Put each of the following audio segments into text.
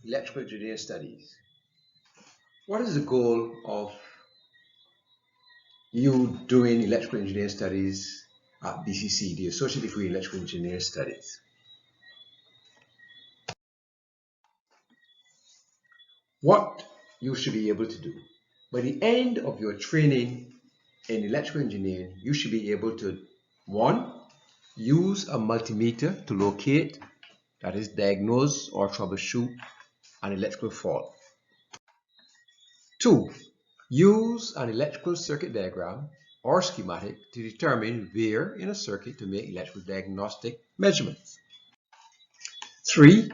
electrical engineering studies. What is the goal of you doing electrical engineering studies at BCC, the Associate Degree in Electrical Engineering Studies? What you should be able to do. By the end of your training in electrical engineering, you should be able to, one, use a multimeter to locate, that is, diagnose or troubleshoot an electrical fault. Two, use an electrical circuit diagram or schematic to determine where in a circuit to make electrical diagnostic measurements. Three,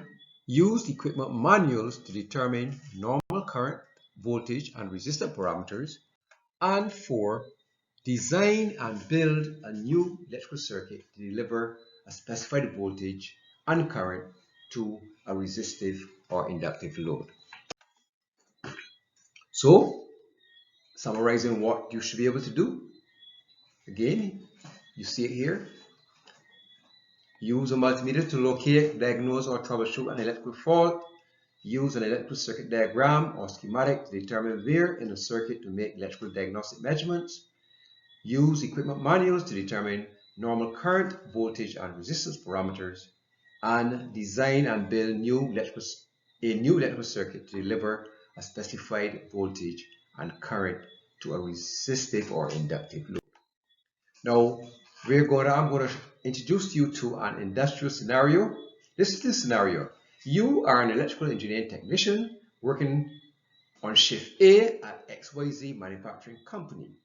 use equipment manuals to determine normal current, voltage, and resistor parameters. And four, design and build a new electrical circuit to deliver a specified voltage and current to a resistive or inductive load. So, summarizing what you should be able to do. Again, you see it here. Use a multimeter to locate, diagnose, or troubleshoot an electrical fault. Use an electrical circuit diagram or schematic to determine where in the circuit to make electrical diagnostic measurements. Use equipment manuals to determine normal current, voltage, and resistance parameters. And design and build a new electrical circuit to deliver a specified voltage and current to a resistive or inductive load. Now, I'm going to introduce you to an industrial scenario. This is the scenario. You are an electrical engineering technician working on shift A at XYZ manufacturing company.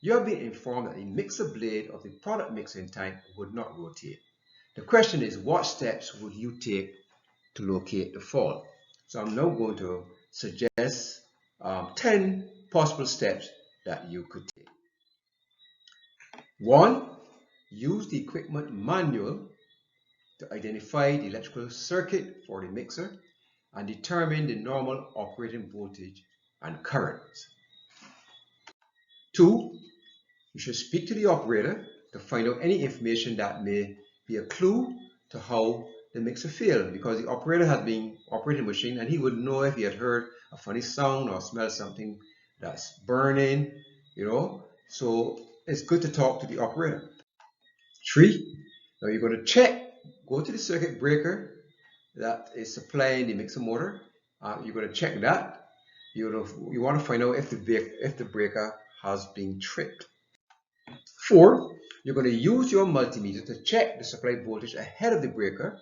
You have been informed that the mixer blade of the product mixing tank would not rotate. The question is, what steps would you take to locate the fault? So I'm now going to suggest 10 possible steps that you could take. 1. Use the equipment manual to identify the electrical circuit for the mixer and determine the normal operating voltage and current. 2. You should speak to the operator to find out any information that may be a clue to how the mixer failed, because the operator has been operating the machine and he would know if he had heard a funny sound or smelled something that's burning, so it's good to talk to the operator. 3. Now you're going to go to the circuit breaker that is supplying the mixer motor. You're going to check that. You want to find out if the breaker has been tripped. 4. You're going to use your multimeter to check the supply voltage ahead of the breaker,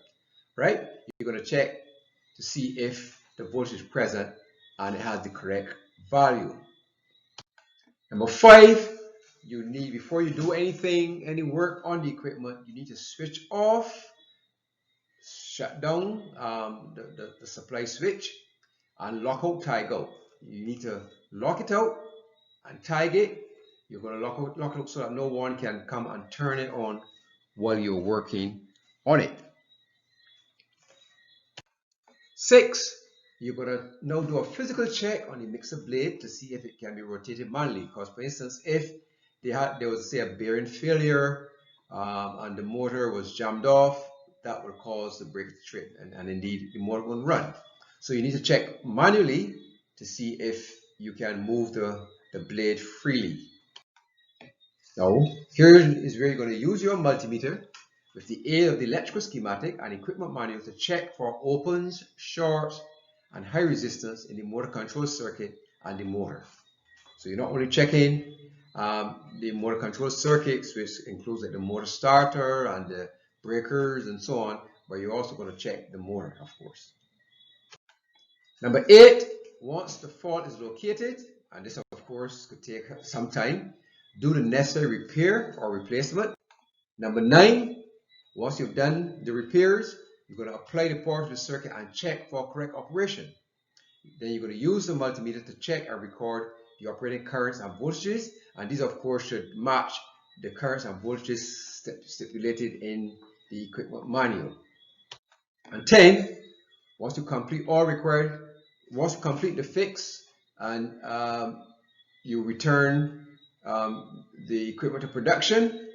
right? You're going to check to see if the voltage is present and it has the correct value. Number 5, before you do any work on the equipment, you need to switch off, shut down the supply switch, and lock out, tag out. You need to lock it out and tag it. You're going to lock it out so that no one can come and turn it on while you're working on it. 6, you're going to now do a physical check on the mixer blade to see if it can be rotated manually. Because, for instance, if there was, say, a bearing failure and the motor was jammed off, that would cause the breaker to trip, and indeed the motor won't run. So you need to check manually to see if you can move the blade freely. Now, here is where you're going to use your multimeter with the aid of the electrical schematic and equipment manual to check for opens, shorts, and high resistance in the motor control circuit and the motor. So you're not only checking the motor control circuits, which includes like the motor starter and the breakers and so on, but you're also going to check the motor, of course. Number 8, once the fault is located, and this of course could take some time, do the necessary repair or replacement. Number 9, once you've done the repairs, you're going to apply the power to the circuit and check for correct operation. Then you're going to use the multimeter to check and record the operating currents and voltages, and these of course should match the currents and voltages stipulated in the equipment manual. And 10, once you complete the fix and you return the equipment to production,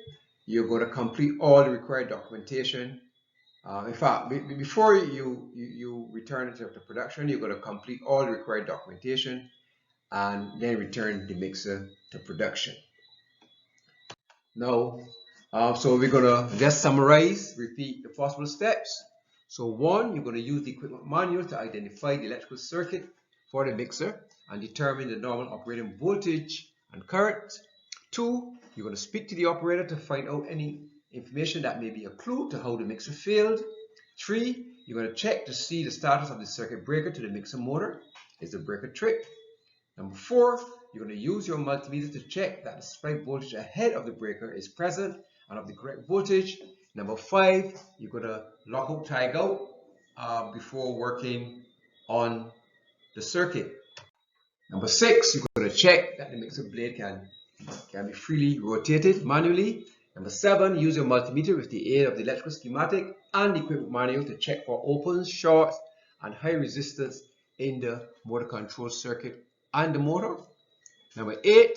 you're going to complete all the required documentation In fact, before you return it to production, you're going to complete all the required documentation and then return the mixer to production. Now, so we're going to just summarize, repeat the possible steps. So one, you're going to use the equipment manual to identify the electrical circuit for the mixer and determine the normal operating voltage and current. Two, you're going to speak to the operator to find out any information that may be a clue to how the mixer failed. Three, you're going to check to see the status of the circuit breaker to the mixer motor. Is the breaker tripped? Number four, you're going to use your multimeter to check that the spike voltage ahead of the breaker is present and of the correct voltage. Number five, you're going to lock out, tag out before working on the circuit. Number six, you're going to check that the mixer blade can be freely rotated manually. Number seven, use your multimeter with the aid of the electrical schematic and the equipment manual to check for opens, shorts, and high resistance in the motor control circuit and the motor. Number eight,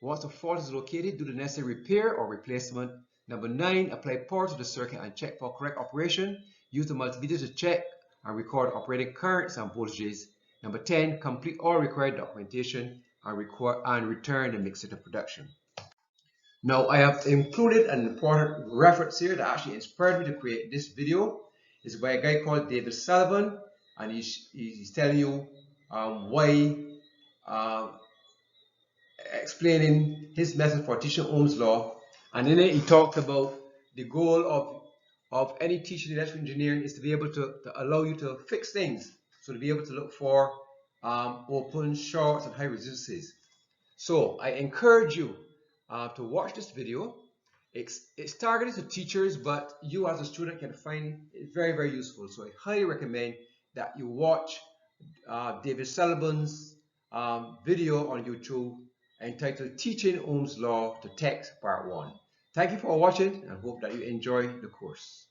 once the fault is located, do the necessary repair or replacement. Number nine, apply power to the circuit and check for correct operation. Use the multimeter to check and record operating currents and voltages. Number 10, complete all required documentation and return the mixer to production. Now, I have included an important reference here that actually inspired me to create this video. It's by a guy called David Sullivan, and he's telling you why, explaining his method for teaching Ohm's law. And in it, he talked about the goal of any teaching electrical engineering is to be able to allow you to fix things. So to be able to look for open, shorts, and high resistances. So I encourage you to watch this video. It's targeted to teachers, but you as a student can find it very, very useful. So I highly recommend that you watch David Sullivan's video on YouTube entitled Teaching Ohm's Law to Text Part 1. Thank you for watching and hope that you enjoy the course.